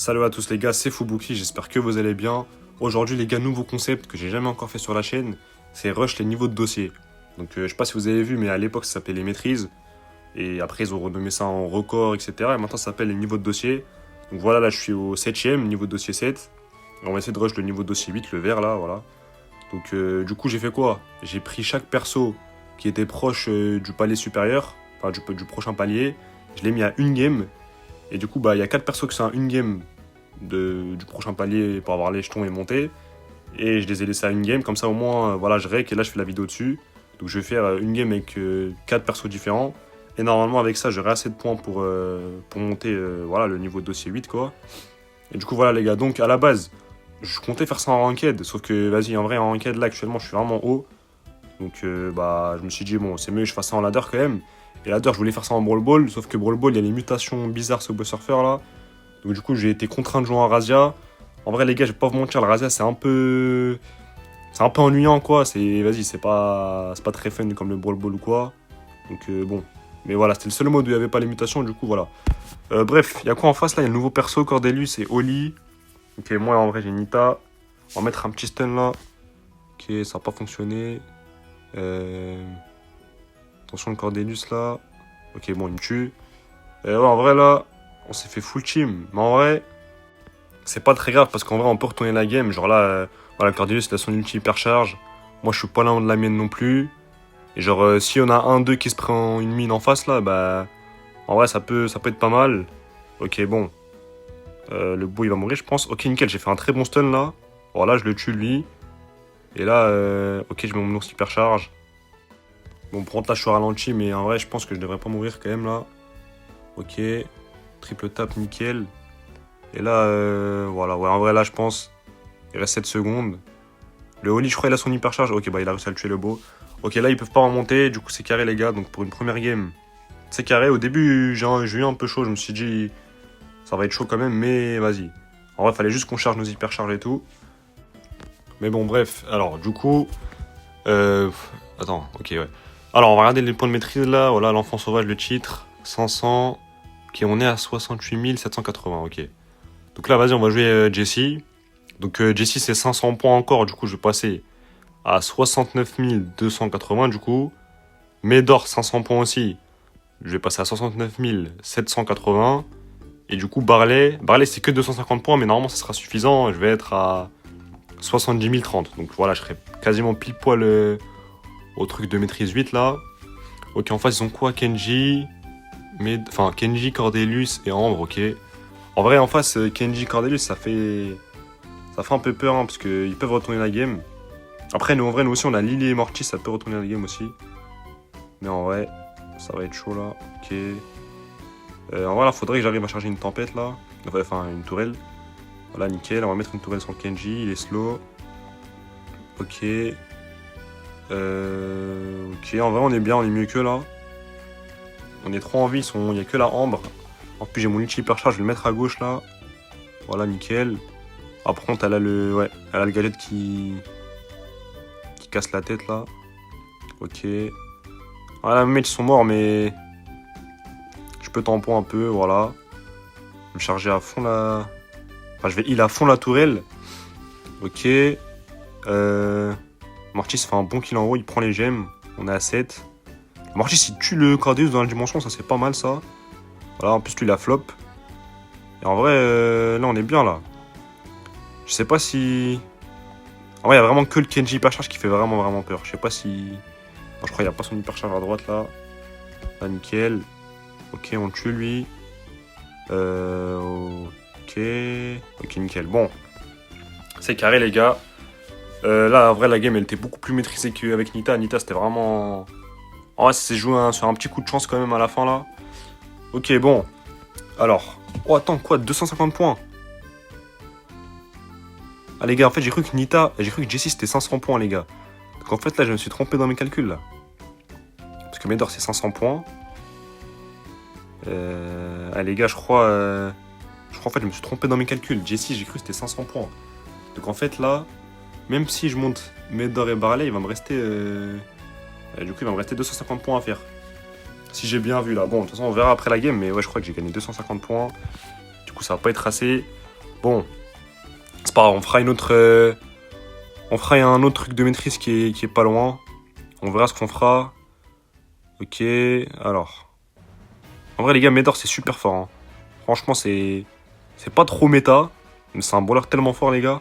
Salut à tous les gars, c'est Fubuki, j'espère que vous allez bien. Aujourd'hui les gars, nouveau concept que j'ai jamais encore fait sur la chaîne, c'est rush les niveaux de dossier. Donc je sais pas si vous avez vu, mais à l'époque ça s'appelait les maîtrises. Et après ils ont renommé ça en record, etc. Et maintenant ça s'appelle les niveaux de dossier. Donc voilà, là je suis au 7ème, niveau de dossier 7. Et on va essayer de rush le niveau de dossier 8, le vert là, voilà. Donc du coup j'ai fait quoi? J'ai pris chaque perso qui était proche du palier supérieur, enfin du prochain palier. Je l'ai mis à une game. Et du coup, bah, il y a 4 persos qui sont à une game du prochain palier pour avoir les jetons et monter. Et je les ai laissés à une game, comme ça au moins, voilà, je rec et là je fais la vidéo dessus. Donc je vais faire une game avec 4 persos différents. Et normalement, avec ça, j'aurai assez de points pour monter voilà, le niveau de dossier 8, quoi. Et du coup, voilà, les gars, donc à la base, je comptais faire ça en ranked. Sauf que, vas-y, en vrai, en ranked, là, actuellement, je suis vraiment haut. Donc, bah, je me suis dit, bon, c'est mieux que je fasse ça en ladder quand même. Et ladder, je voulais faire ça en Brawl Ball. Sauf que Brawl Ball, il y a les mutations bizarres sur Subway Surfer là. Donc du coup, j'ai été contraint de jouer en Razia. En vrai, les gars, je vais pas vous mentir, le Razia, c'est un peu ennuyant, quoi. Vas-y, c'est pas très fun comme le Brawl Ball ou quoi. Donc bon. Mais voilà, c'était le seul mode où il n'y avait pas les mutations, du coup, voilà. Bref, il y a quoi en face, là? Il y a le nouveau perso, Cordelius et Oli. Ok, moi, en vrai, j'ai Nita. On va mettre un petit stun, là. Ok, ça n'a pas fonctionné. Euh... Attention, le Cordelius, là. Ok, bon, il me tue. Ouais, en vrai, là, on s'est fait full team. Mais en vrai, c'est pas très grave parce qu'en vrai, on peut retourner la game. Genre là, voilà, Cordelius, il a son ulti hypercharge. Moi, je suis pas loin de la mienne non plus. Et genre, si on a un, deux qui se prend une mine en face, là, bah. En vrai, ça peut être pas mal. Ok, bon. Le beau, il va mourir, je pense. Ok, nickel, j'ai fait un très bon stun là. Voilà, je le tue lui. Et là, ok, je mets mon ours hypercharge. Bon, pour contre, là, je suis ralenti, mais en vrai, je pense que je devrais pas mourir quand même là. Ok. Triple tap, nickel. Et là, voilà, ouais, en vrai, là, je pense, il reste 7 secondes. Le Oli, je crois, il a son hypercharge. Ok, bah, il a réussi à le tuer, le beau. Ok, là, ils peuvent pas remonter. Du coup, c'est carré, les gars. Donc, pour une première game, c'est carré. Au début, j'ai eu un peu chaud. Je me suis dit, ça va être chaud quand même, mais vas-y. En vrai, fallait juste qu'on charge nos hypercharges et tout. Mais bon, bref. Alors, du coup, euh... attends, ok, ouais. Alors, on va regarder les points de maîtrise, là. Voilà, l'enfant sauvage, le titre. 500. Ok, on est à 68 780, ok. Donc là, vas-y, on va jouer Jessie. Donc Jessie, c'est 500 points encore. Du coup, je vais passer à 69 280 du coup. Médor, 500 points aussi. Je vais passer à 69 780. Et du coup, Barley, c'est que 250 points, mais normalement, ça sera suffisant. Je vais être à 70 030. Donc voilà, je serai quasiment pile poil au truc de maîtrise 8 là. Ok, en face, ils ont quoi? Kenji, enfin, Kenji, Cordelius et Ambre, ok. En vrai, en face, Kenji, Cordelius, ça fait un peu peur, hein, parce qu'ils peuvent retourner la game. Après, nous, en vrai, nous aussi, on a Lily et Morty, ça peut retourner la game aussi. Mais en vrai, ça va être chaud, là. Ok. En vrai, là, faudrait que j'arrive à charger une tempête, là. Enfin, une tourelle. Voilà, nickel. On va mettre une tourelle sur le Kenji, il est slow. Ok. Ok, en vrai, on est bien, on est mieux que là. On est trop en vie, il n'y a que la Ambre. En plus, j'ai mon ulti hyper charge, je vais le mettre à gauche, là. Voilà, nickel. Ah, par contre, elle a le gadget qui casse la tête là. Ok. Voilà, mes mates sont morts, mais je peux tampon un peu, voilà. Je vais me charger à fond la. Enfin, je vais heal à fond la tourelle. Ok. Mortis fait un bon kill en haut, il prend les gemmes. On est à 7. Mortis, il tue le Cardeus dans la dimension, ça c'est pas mal ça. Voilà, en plus, lui, il a flop. Et en vrai, là, on est bien là. Je sais pas si. En vrai, il y a vraiment que le Kenji hypercharge qui fait vraiment peur. Je sais pas si. Non, je crois qu'il n'y a pas son hypercharge à droite là. Là, nickel. Ok, on le tue lui. Ok. Ok, nickel. Bon. C'est carré, les gars. Là, en vrai, la game, elle était beaucoup plus maîtrisée qu'avec Nita. Nita, c'était vraiment. En vrai, ça s'est joué sur un petit coup de chance quand même à la fin là. Ok, bon. Alors. Oh, attends, quoi? 250 points? Ah, les gars, en fait, j'ai cru que Jessie c'était 500 points, les gars. Donc, en fait, là, je me suis trompé dans mes calculs là. Parce que Médor, c'est 500 points. Ah, les gars, je crois en fait je me suis trompé dans mes calculs. Jessie, j'ai cru que c'était 500 points. Donc en fait là, même si je monte Médor et Barley, il va me rester du coup il va me rester 250 points à faire. Si j'ai bien vu là. Bon, de toute façon on verra après la game, mais ouais, je crois que j'ai gagné 250 points. Du coup ça va pas être assez. Bon, c'est pas grave, on fera une autre... on fera un autre truc de maîtrise qui est pas loin. On verra ce qu'on fera. Ok, alors. En vrai, les gars, Médor, c'est super fort. Hein. Franchement, c'est pas trop méta. Mais c'est un brawler tellement fort, les gars.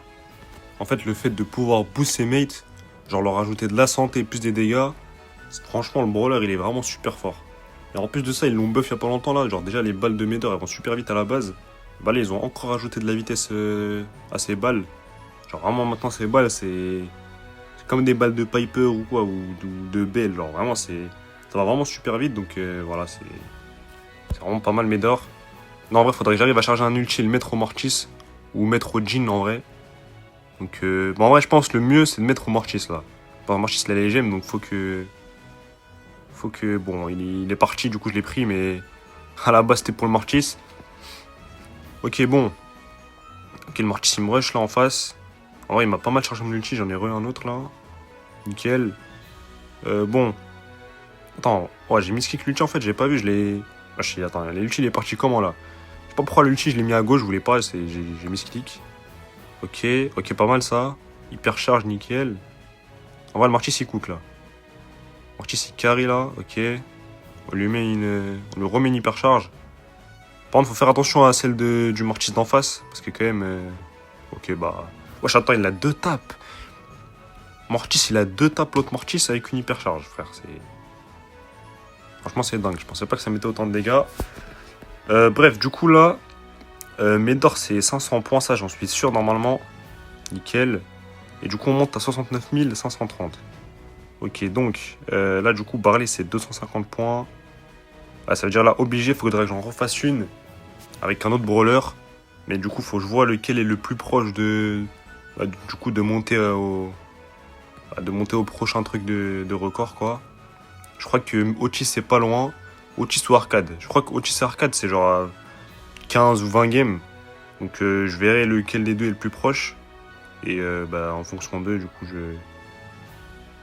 En fait, le fait de pouvoir boost ses mates, genre leur rajouter de la santé plus des dégâts, franchement, le brawler, il est vraiment super fort. Et en plus de ça, ils l'ont buff il y a pas longtemps, là. Genre, déjà, les balles de Médor, elles vont super vite à la base. Bah là, ils ont encore rajouté de la vitesse à ces balles. Genre, vraiment, maintenant, ces balles, c'est comme des balles de Piper ou quoi, ou de Bell. Genre, vraiment, ça va vraiment super vite. Donc, voilà, c'est vraiment pas mal, Médor. Non, en vrai, faudrait que j'arrive à charger un ulti et le mettre au Mortis. Ou mettre au Jhin, en vrai. Donc, bon, en vrai, je pense le mieux, c'est de mettre au Mortis, là. Bon, Mortis, il a les gemmes, donc faut que... Bon, il est parti, du coup, je l'ai pris, mais... À la base, c'était pour le Mortis. Ok, bon. Ok, le Mortis, il me rush, là, en face. En vrai, il m'a pas mal chargé mon ulti, j'en ai un autre, là. Nickel. Bon. Attends, ouais, j'ai mis kick l'ulti, en fait, j'ai pas vu, je l'ai... Ah, attends, l'ulti, il est parti comment, là? Je sais pas pourquoi l'ulti, je l'ai mis à gauche, je voulais pas, j'ai mis click. Ok, ok, pas mal, ça. Hyper charge, nickel. On va le Mortis, il cook, là. Mortis, il carry, là, ok. On lui remet une hyper charge. Par contre, faut faire attention à celle du Mortis d'en face, parce que quand même... Ok, bah... Wesh, attends, il a 2 tapes. Mortis, il a 2 tapes, l'autre Mortis, avec une hyper charge, frère, c'est... Franchement, c'est dingue, je pensais pas que ça mettait autant de dégâts. Bref, du coup, là... Médor, c'est 500 points, ça, j'en suis sûr, normalement. Nickel. Et du coup, on monte à 69 530. Ok, donc, là, du coup, Barley, c'est 250 points. Ah, ça veut dire, là, obligé, il faudrait que j'en refasse une avec un autre brawler. Mais du coup, faut que je vois lequel est le plus proche de... Bah, du coup, de monter au prochain truc de record, quoi. Je crois que Otis, c'est pas loin. Otis ou Arcade. Je crois que Otis et Arcade, c'est genre à 15 ou 20 games. Donc, je verrai lequel des deux est le plus proche. Et bah, en fonction d'eux, du coup,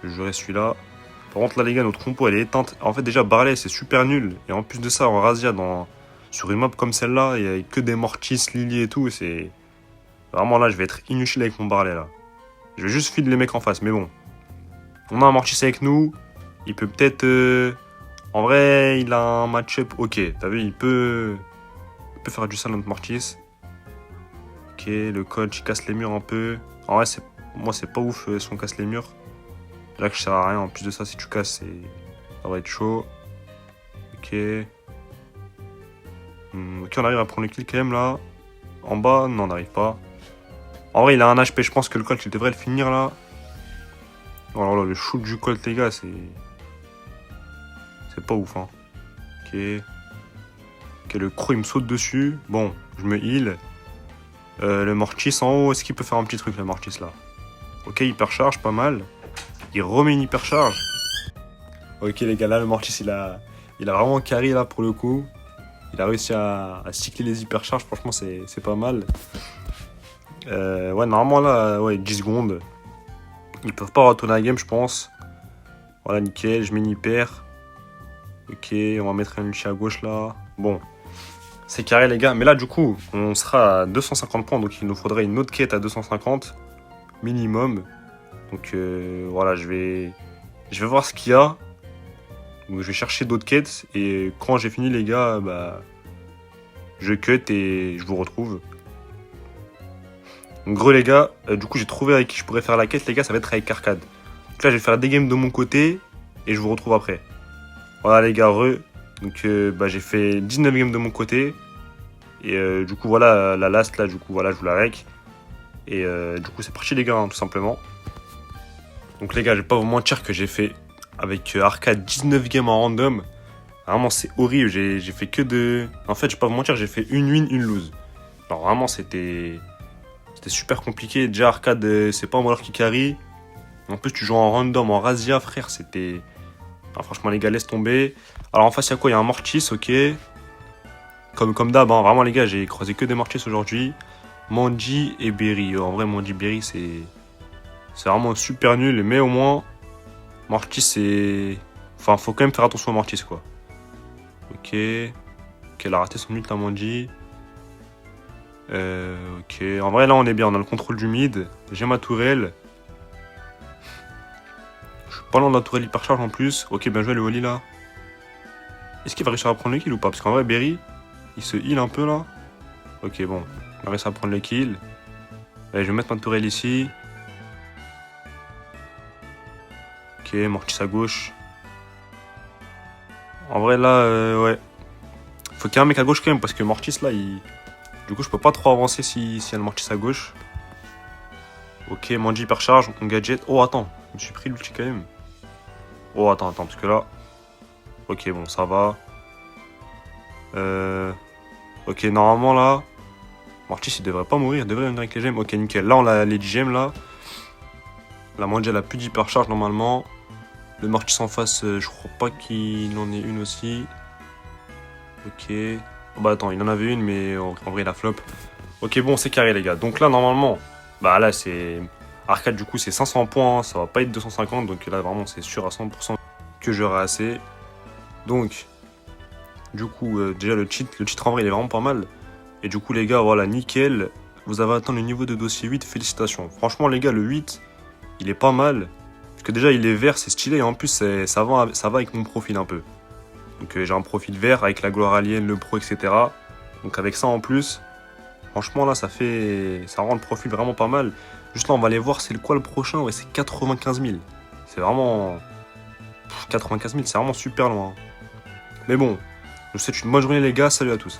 je jouerai celui-là. Par contre, là, les gars, notre compo, elle est éteinte. En fait, déjà, Barley, c'est super nul. Et en plus de ça, en Razia, sur une map comme celle-là, il n'y a que des Mortis, Lily et tout. C'est vraiment là, je vais être inutile avec mon Barley, là. Je vais juste feed les mecs en face, mais bon. On a un Mortis avec nous. Il peut peut-être... En vrai, il a un match-up. Ok, t'as vu, il peut faire du sale, notre Mortis. Ok, le coach, il casse les murs un peu. En vrai, moi, c'est pas ouf si on casse les murs. Là, je sers à rien. En plus de ça, si tu casses, ça va être chaud. Ok. Ok, on arrive à prendre le kill quand même, là. En bas, non, on n'arrive pas. En vrai, il a un HP. Je pense que le Colt, il devrait le finir, là. Oh là là, le shoot du Colt, les gars, c'est pas ouf, hein. Ok. Ok, le croc, il me saute dessus. Bon, je me heal. Le Mortis en haut, est-ce qu'il peut faire un petit truc, le Mortis, là? Ok, hyper charge, pas mal. Il remet une hyper charge. Ok, les gars, là, le Mortis, il a vraiment carry, là, pour le coup. Il a réussi à cycler les hyper charges. Franchement, c'est pas mal. Ouais, normalement, là, ouais, 10 secondes. Ils peuvent pas retourner la game, je pense. Voilà, nickel. Je mets une hyper. Ok, on va mettre un ulti à gauche, là. Bon. C'est carré, les gars. Mais là, du coup, on sera à 250 points. Donc, il nous faudrait une autre quête à 250. Minimum. Donc, voilà, je vais voir ce qu'il y a. Donc, je vais chercher d'autres quêtes. Et quand j'ai fini, les gars, bah... Je cut et je vous retrouve. En gros, les gars, du coup, j'ai trouvé avec qui je pourrais faire la quête. Les gars, ça va être avec Arcade. Donc là, je vais faire des games de mon côté et je vous retrouve après. Voilà, les gars, Donc, bah, j'ai fait 19 games de mon côté. Et du coup, voilà, la last, là, du coup, voilà, je vous la rec. Et du coup, c'est parti, les gars, hein, tout simplement. Donc, les gars, je vais pas vous mentir que j'ai fait avec Arcade 19 games en random. Vraiment, c'est horrible. J'ai fait que de... En fait, je vais pas vous mentir, j'ai fait une win, une lose. Alors, vraiment, c'était super compliqué. Déjà, Arcade, c'est pas un voleur qui carry. En plus, tu joues en random, en Razia, frère. C'était... Alors, franchement, les gars, laisse tomber. Alors, en face, il y a quoi? Il y a un Mortis, ok. Comme d'hab, hein. Vraiment, les gars, j'ai croisé que des Mortis aujourd'hui. Manji et Berry. En vrai, Manji, Berry, c'est vraiment super nul. Mais au moins, Mortis, c'est... Enfin, faut quand même faire attention à Mortis, quoi. Ok. Ok, elle a raté son ult, la Manji. Ok, en vrai là on est bien, on a le contrôle du mid, j'ai ma tourelle. Je suis pas loin de la tourelle hypercharge en plus. Ok, bien joué le Wally là. Est-ce qu'il va réussir à prendre le kill ou pas? Parce qu'en vrai Berry, il se heal un peu là. Ok, bon, on va réussir à prendre le kill. Allez, je vais mettre ma tourelle ici. Ok, Mortis à gauche. En vrai là, ouais. Faut qu'il y ait un mec à gauche quand même parce que Mortis là, il... Du coup je peux pas trop avancer si y a le Mortis à gauche. Ok, Manji hypercharge, on gadget. Oh attends, je me suis pris l'ulti quand même. Oh attends, parce que là... Ok, bon, ça va. Ok, normalement là... Mortis il devrait pas mourir, il devrait venir avec les gemmes. Ok, nickel. Là on a les 10 gemmes là. La Manji elle a plus d'hypercharge normalement. Le Mortis en face, je crois pas qu'il en ait une aussi. Ok. Oh, bah attends, il en avait une mais en vrai il a flop. Ok, bon, c'est carré les gars. Donc là normalement, bah là c'est... Arcade du coup c'est 500 points, ça va pas être 250. Donc là vraiment c'est sûr à 100% que j'aurai assez. Donc, du coup, déjà le titre en vrai il est vraiment pas mal. Et du coup les gars, voilà, nickel. Vous avez atteint le niveau de dossier 8, félicitations. Franchement les gars, le 8, il est pas mal. Parce que déjà il est vert, c'est stylé. Et en plus ça va avec mon profil un peu. Donc j'ai un profil vert avec la gloire alien, le pro, etc. Donc avec ça en plus, franchement là ça rend le profil vraiment pas mal. Juste là on va aller voir c'est quoi le prochain. Ouais, c'est 95 000. C'est vraiment... 95 000, c'est vraiment super loin. Mais bon, je vous souhaite une bonne journée les gars, salut à tous.